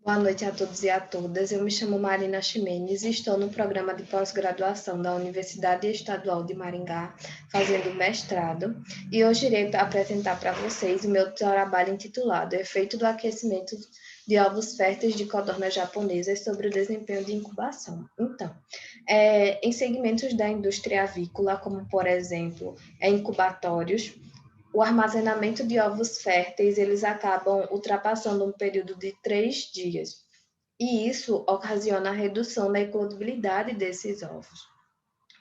Boa noite a todos e a todas. Eu me chamo Marina Ximenes e estou no programa de pós-graduação da Universidade Estadual de Maringá, fazendo mestrado. E hoje irei apresentar para vocês o meu trabalho intitulado Efeito do aquecimento de ovos férteis de codornas japonesas sobre o desempenho de incubação. Então, em segmentos da indústria avícola, como por exemplo, incubatórios, o armazenamento de ovos férteis, eles acabam ultrapassando um período de 3 dias. E isso ocasiona a redução da eclodibilidade desses ovos.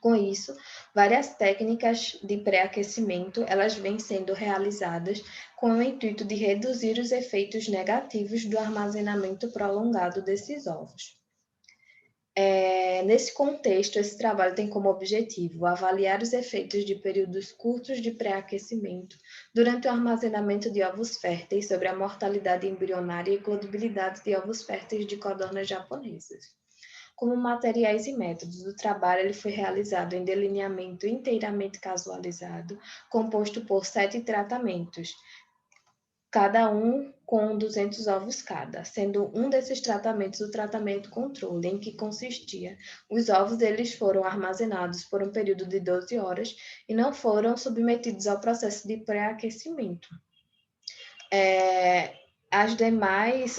Com isso, várias técnicas de pré-aquecimento, elas vêm sendo realizadas com o intuito de reduzir os efeitos negativos do armazenamento prolongado desses ovos. Nesse contexto, esse trabalho tem como objetivo avaliar os efeitos de períodos curtos de pré-aquecimento durante o armazenamento de ovos férteis sobre a mortalidade embrionária e eclodibilidade de ovos férteis de codornas japonesas. Como materiais e métodos, o trabalho ele foi realizado em delineamento inteiramente casualizado, composto por 7 tratamentos, cada um com 200 ovos cada, sendo um desses tratamentos o tratamento controle, em que consistia os ovos eles foram armazenados por um período de 12 horas e não foram submetidos ao processo de pré-aquecimento.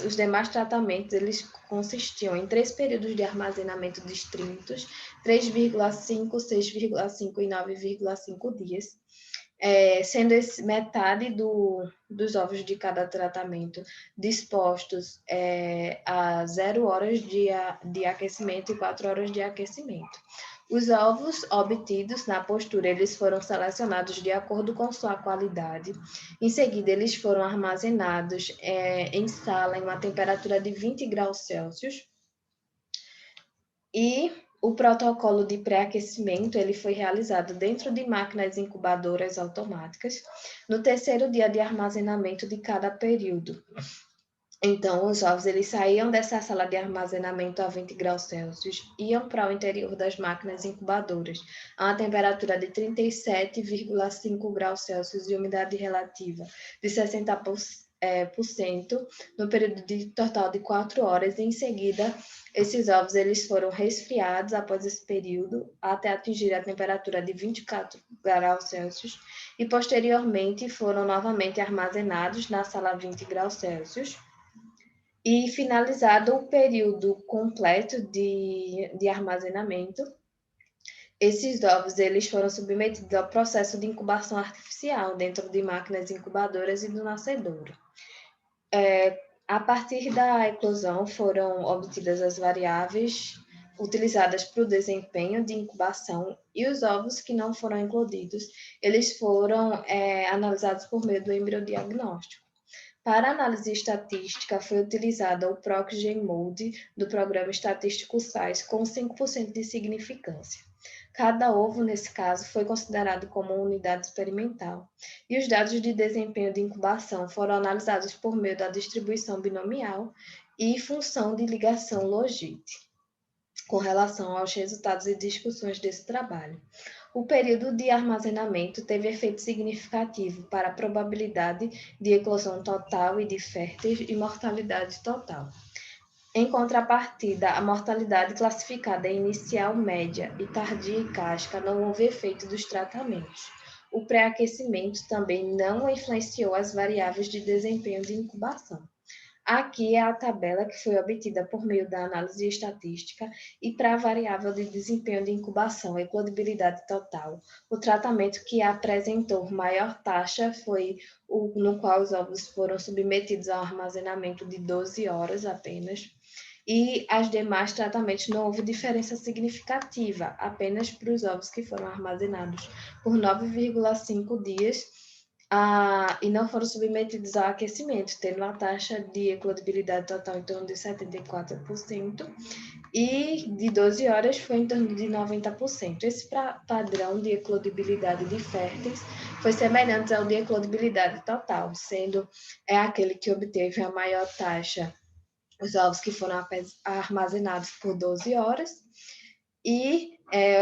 Os demais tratamentos eles consistiam em 3 períodos de armazenamento distintos, 3,5, 6,5 e 9,5 dias, sendo metade dos ovos de cada tratamento dispostos a 0 horas de aquecimento e 4 horas de aquecimento. Os ovos obtidos na postura, eles foram selecionados de acordo com sua qualidade. Em seguida, eles foram armazenados em sala em uma temperatura de 20 graus Celsius. E o protocolo de pré-aquecimento ele foi realizado dentro de máquinas incubadoras automáticas, no terceiro dia de armazenamento de cada período. Então, os ovos eles saíam dessa sala de armazenamento a 20 graus Celsius, iam para o interior das máquinas incubadoras, a uma temperatura de 37,5 graus Celsius e umidade relativa de 60%, no período de total de 4 horas. E em seguida, esses ovos eles foram resfriados após esse período, até atingir a temperatura de 24 graus Celsius, e posteriormente foram novamente armazenados na sala a 20 graus Celsius. E finalizado o período completo de armazenamento, esses ovos eles foram submetidos ao processo de incubação artificial dentro de máquinas incubadoras e do nascedouro. A partir da eclosão foram obtidas as variáveis utilizadas para o desempenho de incubação e os ovos que não foram eclodidos, eles foram analisados por meio do embriodiagnóstico. Para análise estatística, foi utilizada o PROC-GEMOLD do programa estatístico SAIS com 5% de significância. Cada ovo, nesse caso, foi considerado como unidade experimental. E os dados de desempenho de incubação foram analisados por meio da distribuição binomial e função de ligação Logit, com relação aos resultados e discussões desse trabalho. O período de armazenamento teve efeito significativo para a probabilidade de eclosão total e de férteis e mortalidade total. Em contrapartida, a mortalidade classificada em inicial, média e tardia e casca não houve efeito dos tratamentos. O pré-aquecimento também não influenciou as variáveis de desempenho de incubação. Aqui é a tabela que foi obtida por meio da análise estatística e para a variável de desempenho de incubação, eclodibilidade total. O tratamento que apresentou maior taxa foi o no qual os ovos foram submetidos ao armazenamento de 12 horas apenas. E as demais tratamentos não houve diferença significativa, apenas para os ovos que foram armazenados por 9,5 dias e não foram submetidos ao aquecimento, tendo a taxa de eclodibilidade total em torno de 74%, e de 12 horas foi em torno de 90%. Esse padrão de eclodibilidade de férteis foi semelhante ao de eclodibilidade total, sendo aquele que obteve a maior taxa os ovos que foram armazenados por 12 horas, e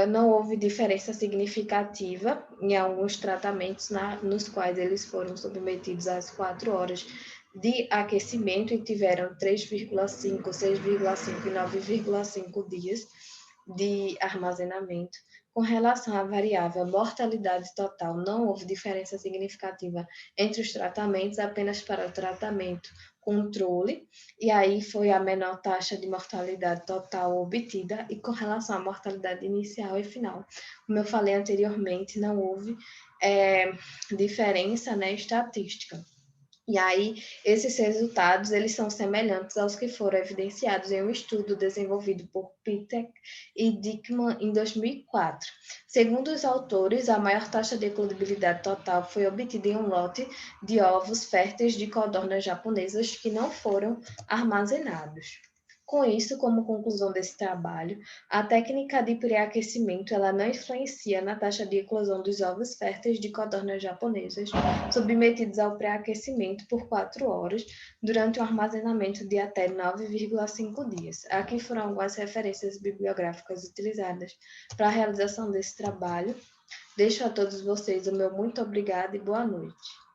não houve diferença significativa em alguns tratamentos nos quais eles foram submetidos às 4 horas de aquecimento e tiveram 3,5, 6,5 e 9,5 dias de armazenamento. Com relação à variável mortalidade total, não houve diferença significativa entre os tratamentos, apenas para o tratamento controle, e aí foi a menor taxa de mortalidade total obtida, e com relação à mortalidade inicial e final. Como eu falei anteriormente, não houve diferença, né, estatística. E aí, esses resultados, eles são semelhantes aos que foram evidenciados em um estudo desenvolvido por Pitek e Dickman em 2004. Segundo os autores, a maior taxa de eclodibilidade total foi obtida em um lote de ovos férteis de codornas japonesas que não foram armazenados. Com isso, como conclusão desse trabalho, a técnica de pré-aquecimento ela não influencia na taxa de eclosão dos ovos férteis de codornas japonesas submetidos ao pré-aquecimento por 4 horas, durante um armazenamento de até 9,5 dias. Aqui foram algumas referências bibliográficas utilizadas para a realização desse trabalho. Deixo a todos vocês o meu muito obrigado e boa noite.